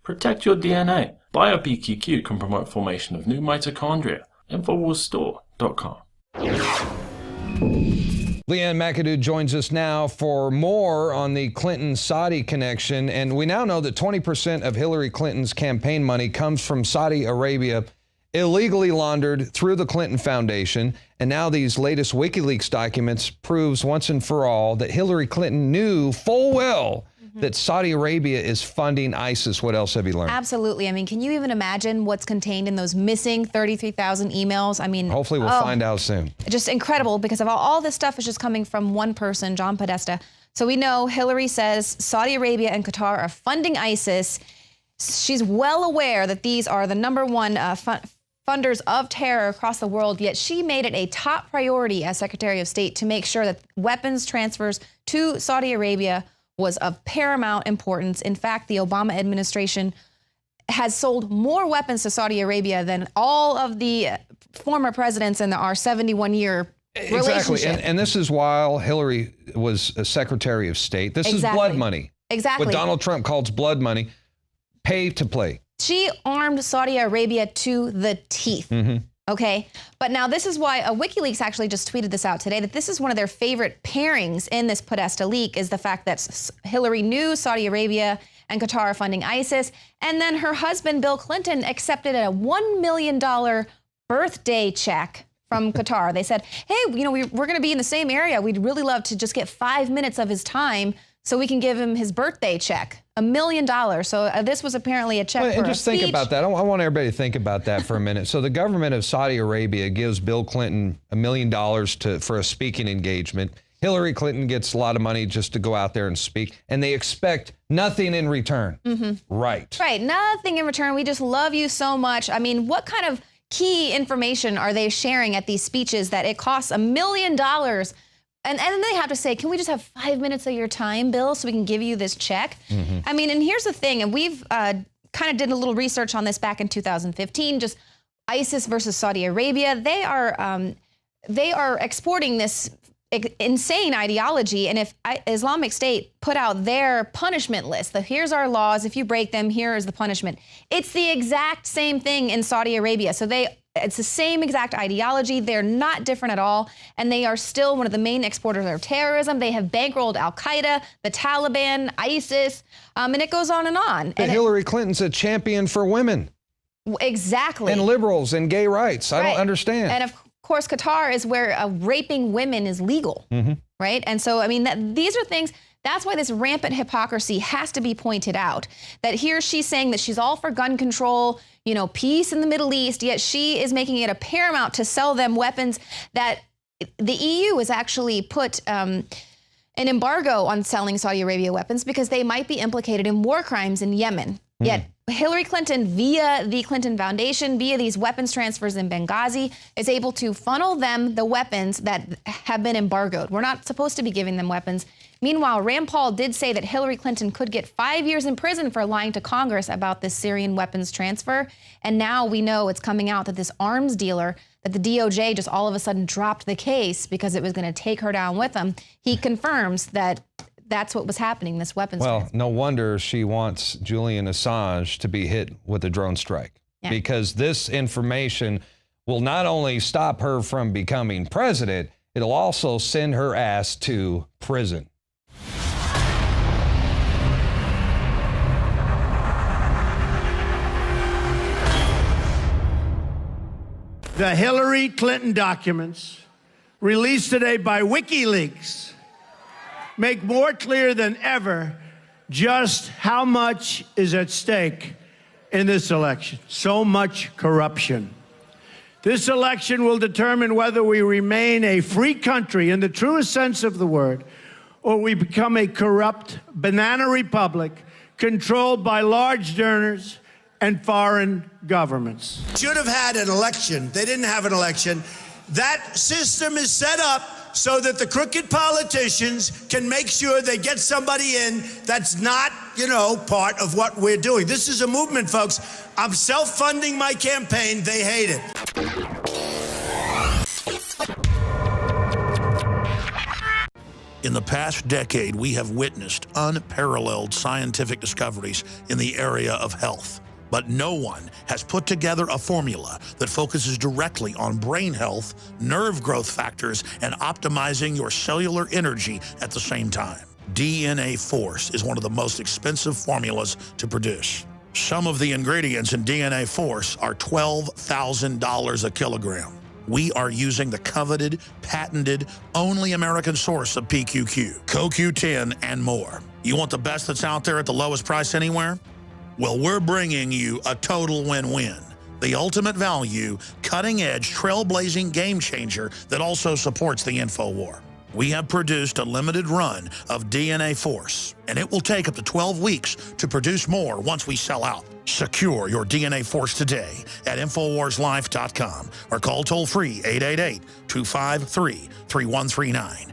Protect your DNA. BioPQQ can promote formation of new mitochondria. Infowarsstore.com. Leanne McAdoo joins us now for more on the Clinton-Saudi connection. And we now know that 20% of Hillary Clinton's campaign money comes from Saudi Arabia, illegally laundered through the Clinton Foundation. And now these latest WikiLeaks documents proves once and for all that Hillary Clinton knew full well that Saudi Arabia is funding ISIS. What else have you learned? Absolutely. I mean, can you even imagine what's contained in those missing 33,000 emails? I mean, hopefully we'll find out soon. Just incredible, because of all this stuff is just coming from one person, John Podesta. So we know Hillary says Saudi Arabia and Qatar are funding ISIS. She's well aware that these are the number one funders of terror across the world, yet she made it a top priority as Secretary of State to make sure that weapons transfers to Saudi Arabia was of paramount importance. In fact, the Obama administration has sold more weapons to Saudi Arabia than all of the former presidents in our 71-year relationship. Exactly, and this is while Hillary was a Secretary of State. This is blood money. Exactly. What Donald Trump calls blood money, pay to play. She armed Saudi Arabia to the teeth. Okay, but now this is why WikiLeaks actually just tweeted this out today, that this is one of their favorite pairings in this Podesta leak, is the fact that Hillary knew Saudi Arabia and Qatar are funding ISIS, and then her husband, Bill Clinton, accepted a $1 million birthday check from Qatar. They said, hey, you know, we're going to be in the same area. We'd really love to just get 5 minutes of his time so we can give him his birthday check. $1 million. So this was apparently a check for and just a speech. Think about that. I want everybody to think about that for a minute. So the government of Saudi Arabia gives Bill Clinton $1 million for a speaking engagement. Hillary Clinton gets a lot of money just to go out there and speak, and they expect nothing in return. Right. Right. Nothing in return. We just love you so much. I mean, what kind of key information are they sharing at these speeches that it costs $1 million? And then they have to say, can we just have 5 minutes of your time, Bill, so we can give you this check? I mean, and here's the thing, and we've kind of did a little research on this back in 2015, just ISIS versus Saudi Arabia. They are exporting this insane ideology, and if Islamic State put out their punishment list, here's our laws, if you break them, here is the punishment. It's the exact same thing in Saudi Arabia. So it's the same exact ideology. They're not different at all. And they are still one of the main exporters of terrorism. They have bankrolled Al-Qaeda, the Taliban, ISIS, and it goes on and on. And Hillary Clinton's a champion for women. Exactly. And liberals and gay rights. I don't understand. And of course, Qatar is where raping women is legal, right? And so, I mean, these are things. That's why this rampant hypocrisy has to be pointed out. That here she's saying that she's all for gun control, you know, peace in the Middle East, yet she is making it a paramount to sell them weapons that the EU has actually put an embargo on selling Saudi Arabia weapons because they might be implicated in war crimes in Yemen. Yet Hillary Clinton, via the Clinton Foundation, via these weapons transfers in Benghazi, is able to funnel them the weapons that have been embargoed. We're not supposed to be giving them weapons. Meanwhile, Rand Paul did say that Hillary Clinton could get 5 years in prison for lying to Congress about this Syrian weapons transfer. And now we know it's coming out that this arms dealer, that the DOJ just all of a sudden dropped the case because it was going to take her down with them. He confirms that that's what was happening, this weapons transfer. No wonder she wants Julian Assange to be hit with a drone strike. Because this information will not only stop her from becoming president, it'll also send her ass to prison. The Hillary Clinton documents released today by WikiLeaks make more clear than ever just how much is at stake in this election. So much corruption. This election will determine whether we remain a free country in the truest sense of the word, or we become a corrupt banana republic controlled by large donors and foreign governments. Should have had an election. They didn't have an election. That system is set up so that the crooked politicians can make sure they get somebody in that's not, part of what we're doing. This is a movement, folks. I'm self-funding my campaign. They hate it. In the past decade, we have witnessed unparalleled scientific discoveries in the area of health. But no one has put together a formula that focuses directly on brain health, nerve growth factors, and optimizing your cellular energy at the same time. DNA Force is one of the most expensive formulas to produce. Some of the ingredients in DNA Force are $12,000 a kilogram. We are using the coveted, patented, only American source of PQQ, CoQ10, and more. You want the best that's out there at the lowest price anywhere? Well, we're bringing you a total win-win. The ultimate value, cutting-edge, trailblazing game changer that also supports the InfoWar. We have produced a limited run of DNA Force, and it will take up to 12 weeks to produce more once we sell out. Secure your DNA Force today at InfoWarsLife.com or call toll-free 888-253-3139.